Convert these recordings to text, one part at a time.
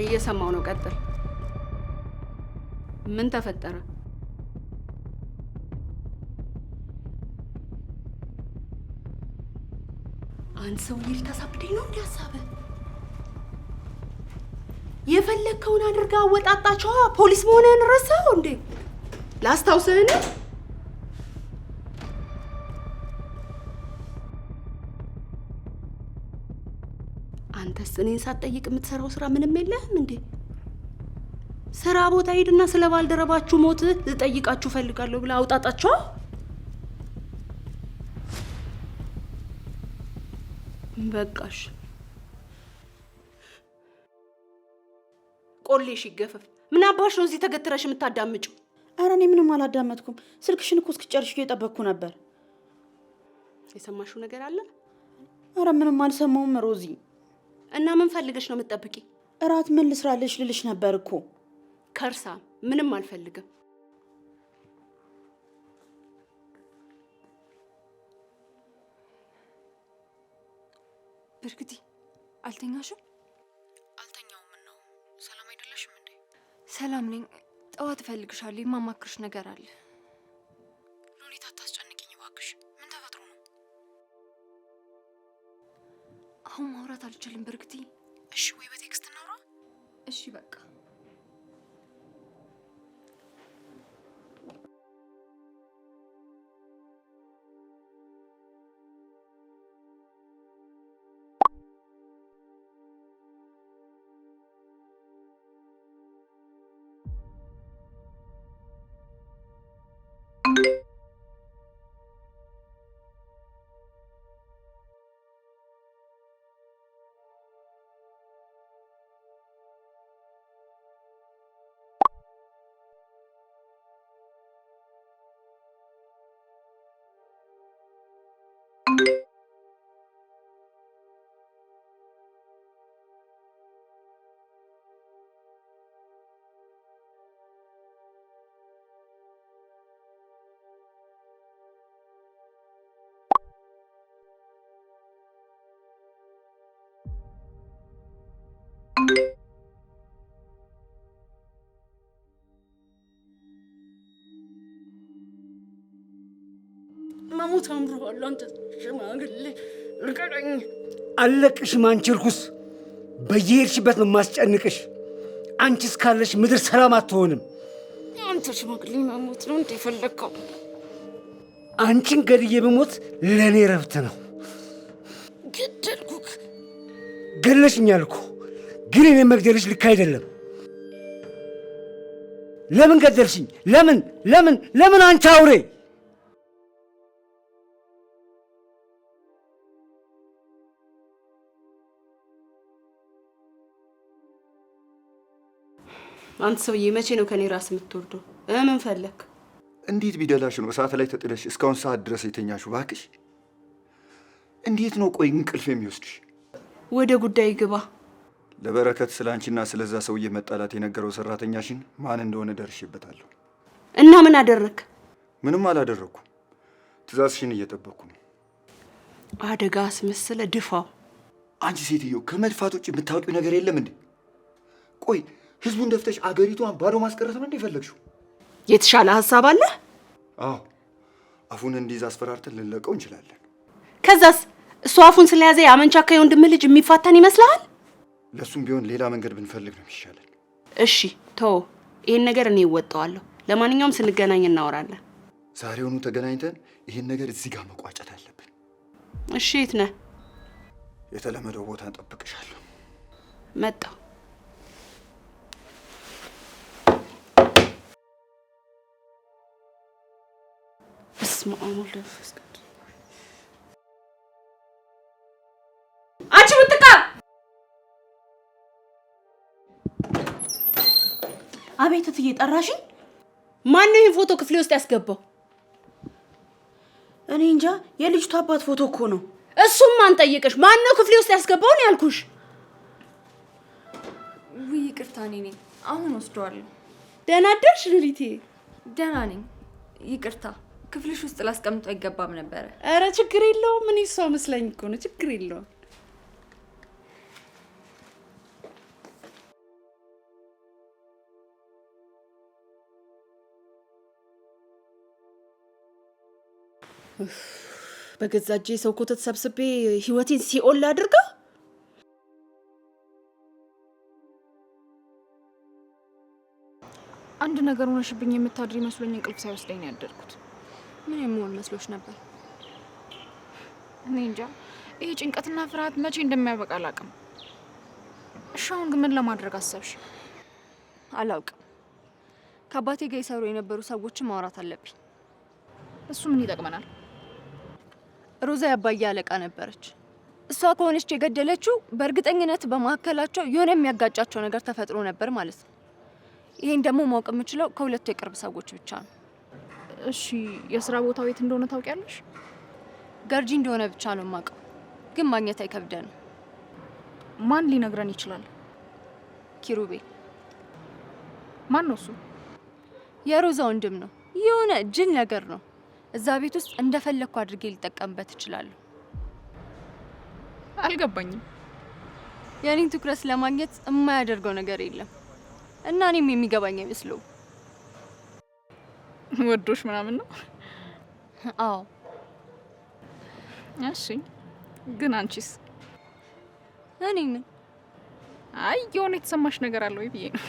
እየሰማው ነው። ቀጥል። ምን ተፈጠረ? አንተ ሰውዬ ልታሳብደኝ ነው እንዴ? ሐሳብ የፈለከውን አድርጋ አወጣጣቸው። ፖሊስ መሆንህን ረሳው እንዴ? ላስታውስህን። አንተስ እኔን ሳትጠይቅ የምትሰራው ስራ ምንም የለህም እንዴ? ስራ ቦታ ሄድና ስለ ባልደረባችሁ ሞት ልጠይቃችሁ ፈልጋለሁ ብላ አውጣጣቸው። በቃሽ። ቆሌሽ ይገፈፍ። ምን አባሽ ነው እዚህ ተገትረሽ የምታዳምጪው? ኧረ እኔ ምንም አላዳመጥኩም። ስልክሽን እኮ እስክጨርሽ እየጠበቅኩ ነበር። የሰማሽው ነገር አለ? ኧረ ምንም አልሰማሁም ሮዚ። እና ምን ፈልገሽ ነው የምትጠብቂ? እራት ምን ልስራለሽ ልልሽ ነበር እኮ። ከርሳ ምንም አልፈልግም። ብርክቲ አልተኛሽም? አልተኛውም። ምን ነው ሰላም አይደለሽም እንዴ? ሰላም ነኝ። ጠዋት እፈልግሻለሁ። የማማክርሽ ነገር አለ። ሎሊት አታስጨንቂኝ እባክሽ። ምን ተፈጥሮ ነው? አሁን ማውራት አልችልም ብርክቲ። እሺ ወይ በቴክስት እናውራ? እሺ በቃ። መሞት አምሮሃል አንተ ሽማግሌ። ልቀቀኝ። አለቅሽም አንቺ እርኩስ። በየሄድሽበት ነው የማስጨንቅሽ። አንቺ እስካለሽ ምድር ሰላም አትሆንም። አንተ ሽማግሌ መሞት ነው እንዴ የፈለግከው? አንቺን ገድዬ ብሞት ለእኔ ረፍት ነው። ገደልኩክ። ገለሽኛል እኮ፣ ግን እኔ መግደልሽ ልክ አይደለም። ለምን ገደልሽኝ? ለምን አንቺ አውሬ! አንተ ሰውዬ መቼ ነው ከኔ ራስ የምትወርደው? ምን ፈለክ? እንዴት ቢደላሽ ነው እሳት ላይ ተጥለሽ እስካሁን ሰዓት ድረስ የተኛሽው? እባክሽ እንዴት ነው ቆይ እንቅልፍ የሚወስድሽ? ወደ ጉዳይ ግባ። ለበረከት ስለ አንቺና ስለዛ ሰውዬ መጣላት የነገረው ሰራተኛሽን ማን እንደሆነ ደርሼበታለሁ። እና ምን አደረክ? ምንም አላደረኩም። ትእዛዝሽን እየጠበቅኩ ነው። አደጋ አስመስለ ድፋው። አንቺ ሴትዮ ከመድፋት ውጭ የምታውቂው ነገር የለም እንዴ? ቆይ ህዝቡን ደፍተሽ አገሪቷን ባዶ ማስቀረት ነው እንዴ የፈለግሽው? የተሻለ ሐሳብ አለ? አዎ፣ አፉን እንዲይዝ አስፈራርተን ልንለቀው እንችላለን። ከዛስ እሱ አፉን ስለያዘ ያመንቻካ የወንድም ልጅ የሚፋታን ይመስልሃል? ለሱም ቢሆን ሌላ መንገድ ብንፈልግ ነው የሚሻለን። እሺ ተው፣ ይሄን ነገር እኔ እወጣዋለሁ። ለማንኛውም ስንገናኝ እናወራለን። ዛሬውኑ ተገናኝተን ይሄን ነገር እዚህ ጋር መቋጨት አለብን። እሺ፣ የት ነህ? የተለመደው ቦታ እንጠብቅሻለሁ። መጣሁ። በስመ አብ ወወልድ ወመንፈስ ቅዱስ። አንቺ ብትቃ! አቤት እትዬ ጠራሽኝ? ማን ነው ይሄን ፎቶ ክፍሌ ውስጥ ያስገባው? እኔ እንጃ። የልጅቷ አባት ፎቶ እኮ ነው። እሱም ማን ጠየቀሽ? ማን ነው ክፍሌ ውስጥ ያስገባው ነው ያልኩሽ። ውይ ይቅርታ፣ እኔ ነኝ። አሁን ወስደዋለሁ። ደህና አደርሽ ሉሊቴ? ደህና ነኝ። ይቅርታ፣ ክፍልሽ ውስጥ ላስቀምጦ አይገባም ነበረ። ኧረ ችግር የለውም። ምን ይሷ መስለኝ እኮ ነው። ችግር የለውም። በገዛ እጄ ሰው ኮተት ሰብስቤ ህይወቴን ሲኦል ላድርገው? አንድ ነገር ሆነሽብኝ የምታድሪ መስሎኝ እንቅልፍ ሳይወስደኝ ነው ያደርኩት። ምን የምሆን መስሎሽ ነበር? እኔ እንጃ። ይሄ ጭንቀትና ፍርሃት መቼ እንደሚያበቃ አላውቅም። እሺ አሁን ግን ምን ለማድረግ አሰብሽ? አላውቅም። ከአባቴ ጋር ይሰሩ የነበሩ ሰዎችን ማውራት አለብኝ። እሱ ምን ይጠቅመናል? ሮዛ ያባዬ አለቃ ነበረች። እሷ ከሆነች የገደለችው በእርግጠኝነት በመካከላቸው የሆነ የሚያጋጫቸው ነገር ተፈጥሮ ነበር ማለት ነው። ይሄን ደግሞ ማወቅ የምችለው ከሁለቱ የቅርብ ሰዎች ብቻ ነው። እሺ የስራ ቦታው የት እንደሆነ ታውቂያለሽ? ገርጂ እንደሆነ ብቻ ነው የማውቀው፣ ግን ማግኘት አይከብደንም። ማን ሊነግረን ይችላል? ኪሩቤል። ማን ነው እሱ? የሮዛ ወንድም ነው። የሆነ ጅል ነገር ነው። እዛ ቤት ውስጥ እንደፈለግኩ አድርጌ ሊጠቀምበት እችላለሁ። አልገባኝም። የኔን ትኩረት ለማግኘት የማያደርገው ነገር የለም እና እኔም የሚገባኝ አይመስለውም። ወዶሽ ምናምን ነው? አዎ። እሺ ግን አንቺስ? እኔ ምን? አይ የሆነ የተሰማሽ ነገር አለ ወይ ብዬ ነው።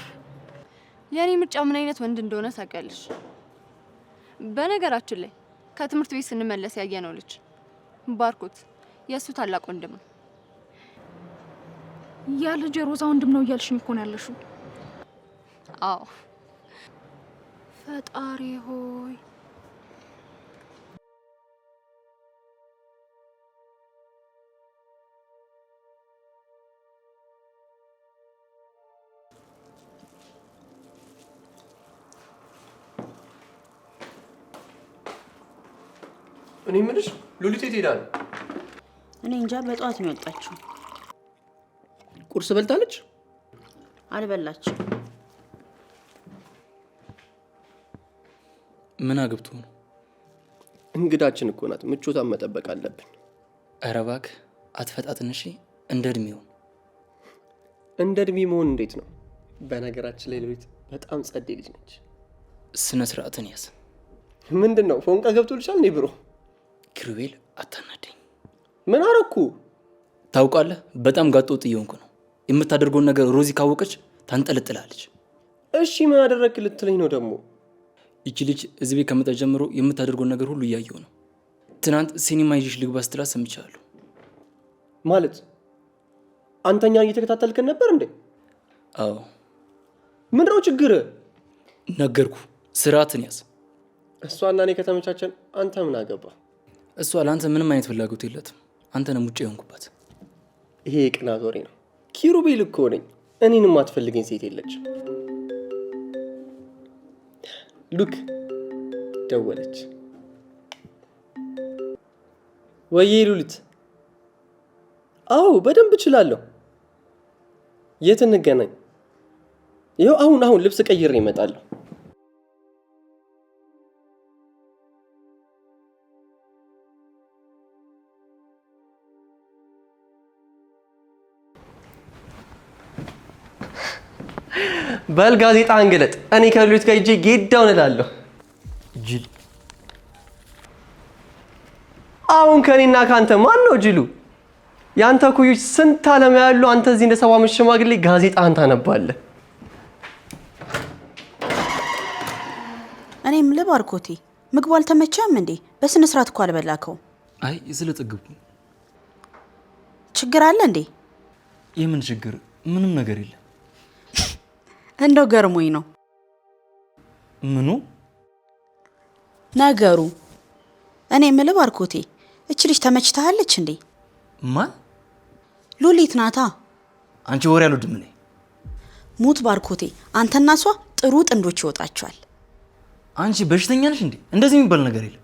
የኔ ምርጫ ምን አይነት ወንድ እንደሆነ ታውቂያለሽ? በነገራችን ላይ ከትምህርት ቤት ስንመለስ ያየነው ልጅ ባርኮት የእሱ ታላቅ ወንድም ነው። ያ ልጅ የሮዛ ወንድም ነው እያልሽኝ እኮ ነው ያለሽው? አዎ። ፈጣሪ ሆይ። እኔ የምልሽ ሉሊት የት ሄዳ ነው? እኔ እንጃ። በጠዋት ነው የወጣችው። ቁርስ በልታለች? አልበላችም። ምን አግብቶ ነው? እንግዳችን እኮ ናት፣ ምቾታን መጠበቅ አለብን። ኧረ እባክህ አትፈጣጥንሽ። እንደ እድሜው እንደ እድሜ መሆን እንዴት ነው? በነገራችን ላይ ሉሊት በጣም ጸዴ ልጅ ነች። ስነ ስርዓትን ያዝ። ምንድን ነው ፎንቃ ገብቶልሻል? እኔ ብሮ ኪሩቤል አታናደኝ። ምን አረኩ? ታውቃለህ፣ በጣም ጋጦጥ እየሆንኩ ነው። የምታደርገውን ነገር ሮዚ ካወቀች ታንጠለጥላለች። እሺ ምን አደረግክ ልትለኝ ነው ደግሞ? ይቺ ልጅ እዚህ ቤት ከመጣ ጀምሮ የምታደርገውን ነገር ሁሉ እያየው ነው። ትናንት ሲኒማ ይዤሽ ልግባ ስትላት ሰምቻለሁ። ማለት አንተኛን እየተከታተልከን ነበር እንዴ? አዎ። ምንድነው ችግር? ነገርኩ፣ ስርዓትን ያዝ። እሷና እኔ ከተመቻቸን አንተ ምን አገባ? እሷ ለአንተ ምንም አይነት ፍላጎት የላትም። አንተ ነው ውጭ የሆንኩባት። ይሄ የቅናት ወሬ ነው። ኪሩቤል እኮ ነኝ። እኔንም አትፈልገኝ ሴት የለችም። ሉክ ደወለች። ወይዬ ሉሊት። አዎ በደንብ እችላለሁ። የት እንገናኝ? ይኸው አሁን ልብስ ቀይሬ እመጣለሁ። በል ጋዜጣ እንግለጥ። እኔ ከሉሊት ጋር ሂጄ ጌዳውን እላለሁ። ጅል። አሁን ከኔና ካንተ ማን ነው ጅሉ? ያንተ ኩዮች ስንት ዓለም ያሉ፣ አንተ እዚህ እንደ 70 ዓመት ሽማግሌ ጋዜጣህን ታነባለህ። እኔም ለባርኮቴ ምግቡ አልተመቸም እንዴ? በስነ ስርዓት እኮ አልበላከው። አይ ስለጠገብኩ። ችግር አለ እንዴ? የምን ችግር? ምንም ነገር የለም። እንደው ገርሞኝ ነው ምኑ ነገሩ። እኔ የምልህ ባርኮቴ፣ እች ልጅ ተመችታለች እንዴ? ማን? ሉሊት ናታ። አንቺ ወሬ አልወድም እኔ። ሙት ባርኮቴ፣ አንተና እሷ ጥሩ ጥንዶች ይወጣችኋል። አንቺ በሽተኛ ነሽ እንዴ? እንደዚህ የሚባል ነገር የለም።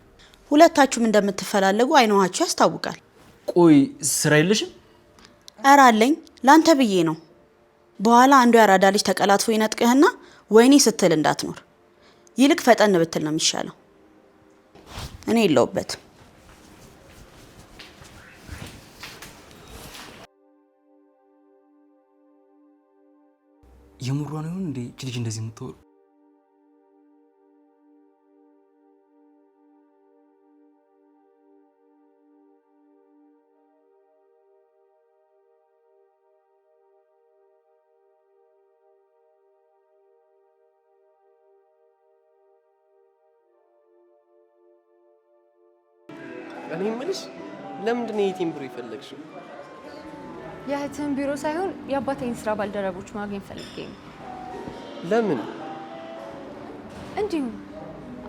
ሁለታችሁም እንደምትፈላለጉ አይኗችሁ ያስታውቃል። ቆይ ስራ የለሽም? ኧረ አለኝ፣ ላንተ ብዬ ነው። በኋላ አንዱ ያራዳ ልጅ ተቀላጥፎ ይነጥቅህና ወይኔ ስትል እንዳትኖር። ይልቅ ፈጠን ብትል ነው የሚሻለው። እኔ የለውበት። የምሯን ይሁን እንዴ እቺ ልጅ እንደዚህ የምትወሩ? እኔ የምልሽ ለምንድን ነው የቲም ቢሮ የፈለግሽው? የእህትህን ቢሮ ሳይሆን የአባቴን ስራ ባልደረቦች ማግኘት ፈልጌ ነው። ለምን? እንዲሁ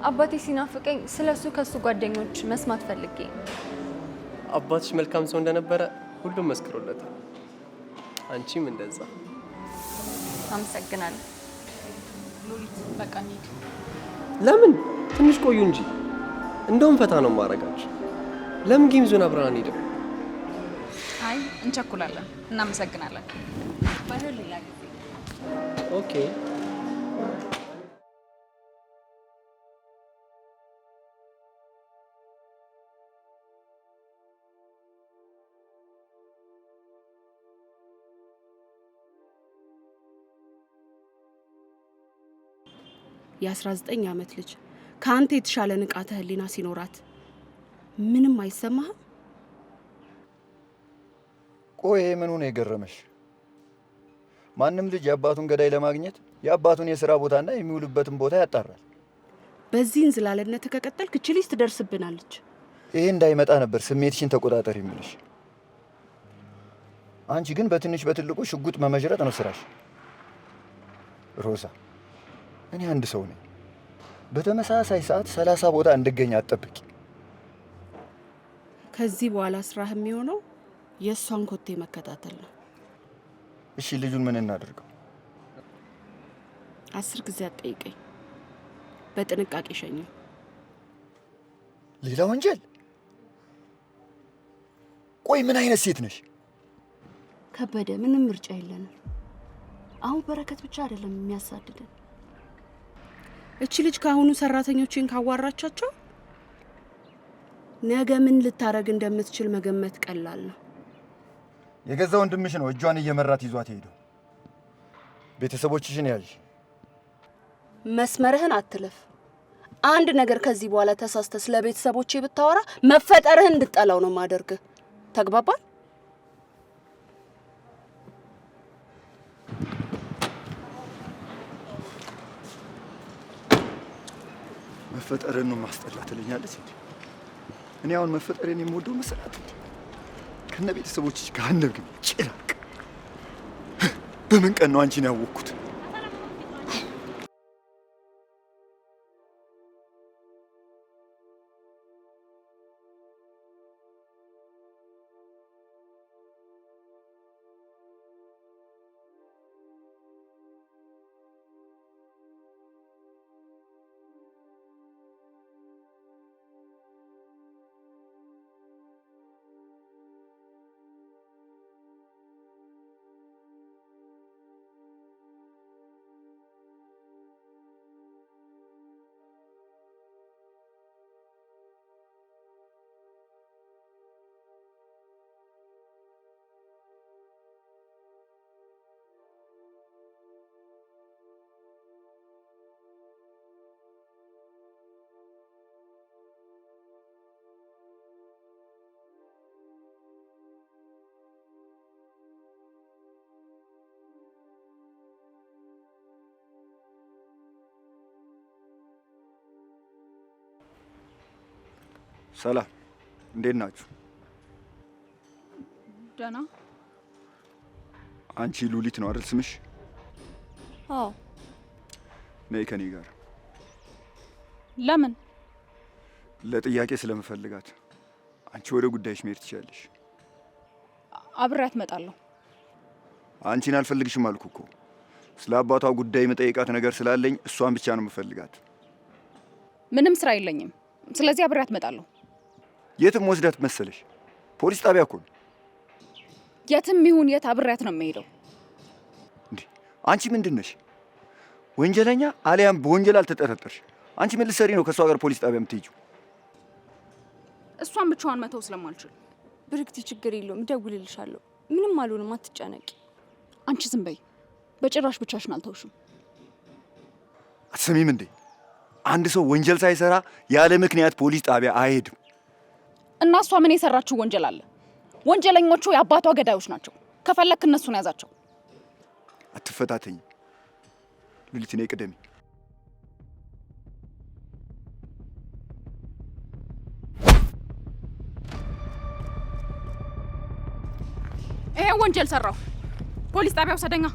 አባቴ ሲናፍቀኝ ስለሱ ከሱ ጓደኞች መስማት ፈልጌ ነው። አባትሽ መልካም ሰው እንደነበረ ሁሉም መስክሮለታል። አንቺም እንደዛ። አመሰግናለሁ። በቃ እንሂድ። ለምን? ትንሽ ቆዩ እንጂ እንደውም ፈታ ነው ማረጋችሁ። ለምን ጌም ዞን አብረን አንሄድም? አይ እንቸኩላለን። እናመሰግናለን። ባይሆን ሌላ ጊዜ። ኦኬ። የ19 ዓመት ልጅ ከአንተ የተሻለ ንቃተ ህሊና ሲኖራት ምንም አይሰማህም? ቆይ ምኑ ነው የገረመሽ? ማንም ልጅ የአባቱን ገዳይ ለማግኘት የአባቱን የሥራ ቦታና የሚውልበትን ቦታ ያጣራል። በዚህ እንዝላልነት ከቀጠልክ እቺ ልጅ ትደርስብናለች። ይሄ እንዳይመጣ ነበር ስሜትሽን ተቆጣጠር የሚልሽ። አንቺ ግን በትንሽ በትልቁ ሽጉጥ መመዥረጥ ነው ስራሽ። ሮዛ፣ እኔ አንድ ሰው ነኝ። በተመሳሳይ ሰዓት 30 ቦታ እንድገኝ አትጠብቂ። ከዚህ በኋላ ስራህ የሚሆነው የእሷን ኮቴ መከታተል ነው። እሺ፣ ልጁን ምን እናድርገው? 10 ጊዜ አትጠይቀኝ። በጥንቃቄ ሸኘው። ሌላ ወንጀል? ቆይ ምን አይነት ሴት ነሽ? ከበደ፣ ምንም ምርጫ የለንም። አሁን በረከት ብቻ አይደለም የሚያሳድደን። እቺ ልጅ ካሁኑ ሰራተኞችን ካዋራቻቸው ነገ ምን ልታረግ እንደምትችል መገመት ቀላል ነው። የገዛ ወንድምሽ ነው እጇን እየመራት ይዟት ሄደው። ቤተሰቦችሽን ያዥ። መስመርህን አትለፍ። አንድ ነገር ከዚህ በኋላ ተሳስተ ስለ ቤተሰቦቼ ብታወራ መፈጠርህን እንድጠላው ነው ማደርግ። ተግባባል? መፈጠርን ነው ማስጠላት ትለኛለች እንዴ? እኔ አሁን መፈጠርን የምወደው መሰላት እንዴ? ከነ ቤተሰቦችሽ ከአንደብ ግን ጭራቅ። በምን ቀን ነው አንቺን ያወቅኩት? ሰላም፣ እንዴት ናችሁ? ደህና። አንቺ ሉሊት ነው አይደል ስምሽ? አዎ። ነይ ከኔ ጋር። ለምን? ለጥያቄ ስለምፈልጋት። አንቺ ወደ ጉዳይሽ መሄድ ትችያለሽ። አብሬያት እመጣለሁ። አንቺን አልፈልግሽም አልኩ እኮ። ስለ አባቷ ጉዳይ መጠየቃት ነገር ስላለኝ እሷን ብቻ ነው የምፈልጋት። ምንም ስራ የለኝም። ስለዚህ አብሬያት እመጣለሁ። የትም ወስዳት መሰለሽ? ፖሊስ ጣቢያ እኮ ነው። የትም ይሁን የት አብሬያት ነው የምሄደው። እንዴ አንቺ ምንድን ነሽ? ወንጀለኛ አሊያም በወንጀል አልተጠረጠርሽ? አንቺ ምን ልትሰሪ ነው ከእሷ ጋር ፖሊስ ጣቢያ የምትሄጂው? እሷን ብቻዋን መተው ስለማልችል። ብርክቲ፣ ችግር የለውም እደውልልሻለሁ። ምንም አልሆንም፣ አትጨነቂ። አንቺ ዝም በይ። በጭራሽ ብቻሽን አልተውሽም። አትሰሚም እንዴ? አንድ ሰው ወንጀል ሳይሰራ ያለ ምክንያት ፖሊስ ጣቢያ አይሄድም። እና እሷ ምን የሰራችው ወንጀል አለ? ወንጀለኞቹ የአባቷ ገዳዮች ናቸው። ከፈለክ እነሱን ያዛቸው። አትፈታተኝ ሉሊት፣ ነይ ቅደሚ። ይሄ ወንጀል ሰራው። ፖሊስ ጣቢያ ውሰደኛ።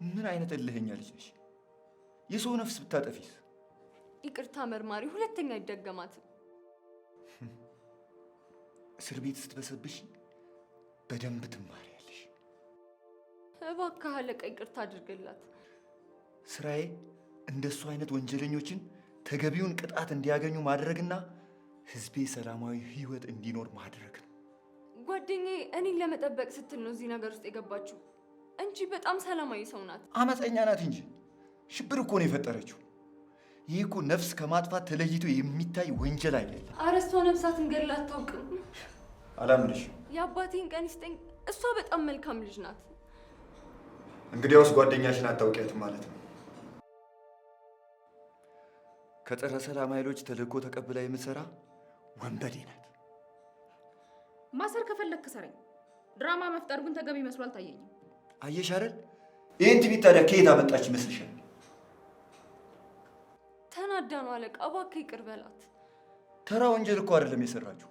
ምን አይነት እልህኛ ልጅ ነሽ? የሰው ነፍስ ብታጠፊስ? ይቅርታ መርማሪ፣ ሁለተኛ አይደገማትም። እስር ቤት ስትበሰብሽ በደንብ ትማሪያለሽ። እባክህ አለቃ ይቅርታ አድርግላት። ስራዬ እንደሱ አይነት ወንጀለኞችን ተገቢውን ቅጣት እንዲያገኙ ማድረግና ህዝቤ ሰላማዊ ህይወት እንዲኖር ማድረግ ነው። ጓደኛዬ እኔን ለመጠበቅ ስትል ነው እዚህ ነገር ውስጥ የገባችው እንጂ በጣም ሰላማዊ ሰው ናት። አመፀኛ ናት እንጂ ሽብር እኮ ነው የፈጠረችው። ይህ እኮ ነፍስ ከማጥፋት ተለይቶ የሚታይ ወንጀል አይደለም። አረስቷ ነፍሳትን ገድላ አታውቅም። አላምንሽ። የአባቴን ቀን ይስጠኝ። እሷ በጣም መልካም ልጅ ናት። እንግዲያውስ ጓደኛሽን አታውቂያትም ማለት ነው። ከጸረ ሰላም ኃይሎች ተልእኮ ተቀብላ የምትሰራ ወንበዴ ናት። ማሰር ከፈለክ ሰረኝ። ድራማ መፍጠር ግን ተገቢ መስሎ አልታየኝም። አየሽ አይደል? ይህን ትቢት ታዲያ ከየት አመጣች ይመስልሻል? ተናዳ ነው አለቃ። እባክህ ይቅር በላት። ተራ ወንጀል እኮ አይደለም የሰራችው፣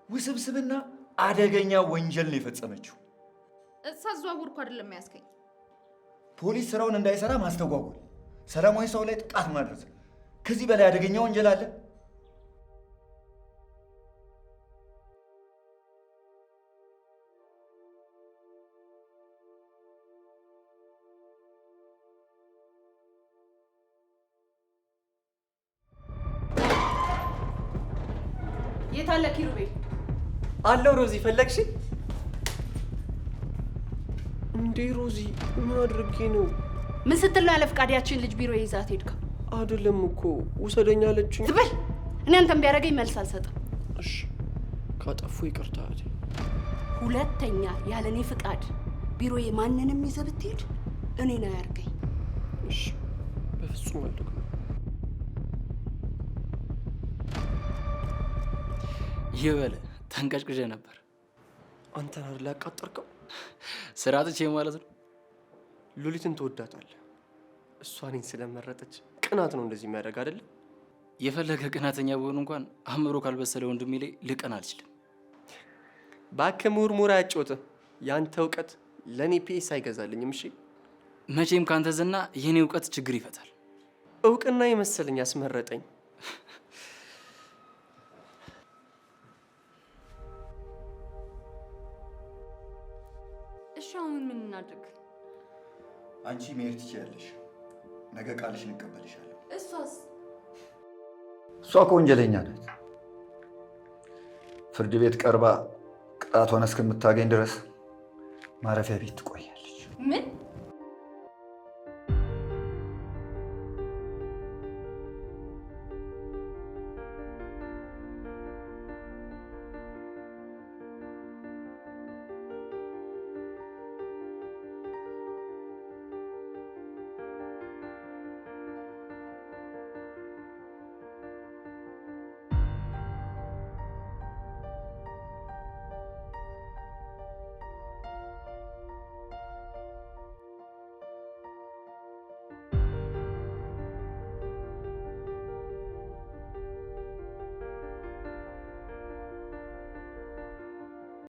ውስብስብና አደገኛ ወንጀል ነው የፈጸመችው። ሳዘዋውር እኮ አይደለም ያስከኝ። ፖሊስ ስራውን እንዳይሰራ ማስተጓጎል፣ ሰላማዊ ሰው ላይ ጥቃት ማድረስ፣ ከዚህ በላይ አደገኛ ወንጀል አለ? የታለ ኪሩቤል? አለው። ሮዚ ፈለግሽ እንዴ? ሮዚ ምን አድርጌ ነው? ምን ስትል ነው ያለ ፍቃዳችን ልጅ ቢሮ ይዛት ሄድከው? አይደለም እኮ ውሰደኛ አለችኝ። ዝም በል። እኔ አንተም ቢያደርገኝ መልስ አልሰጥም። እሺ ካጠፉ ይቅርታ። ሁለተኛ ያለ እኔ ፍቃድ ቢሮዬ ማንንም ይዘህ ብትሄድ እኔን አያርገኝ። እሺ በፍጹም አልደግም። ይበለ ተንቀጭቅዤ ነበር። አንተን አይደል ያቃጠርከው? ስራ ትቼ ማለት ነው። ሉሊትን ትወዳታለህ። እሷ እኔን ስለመረጠች ቅናት ነው እንደዚህ የሚያደርግ አይደለም? የፈለገ ቅናተኛ ብሆን እንኳን አእምሮ ካልበሰለ ወንድሜ ላይ ልቀን አልችልም። እባክህ ሙርሙር አያጫውትም። ያንተ እውቀት ለእኔ ፒኤስ አይገዛልኝም። እሺ መቼም ካንተ ዝና የኔ እውቀት ችግር ይፈታል። እውቅና የመሰለኝ ያስመረጠኝ። እሺ አሁን ምን እናድርግ? አንቺ መሄድ ትችያለሽ። ነገ ቃልሽን እቀበልሻለሁ። እሷስ? እሷ እኮ ወንጀለኛ ናት። ፍርድ ቤት ቀርባ ቅጣቷን እስከምታገኝ ድረስ ማረፊያ ቤት ትቆያለች። ምን?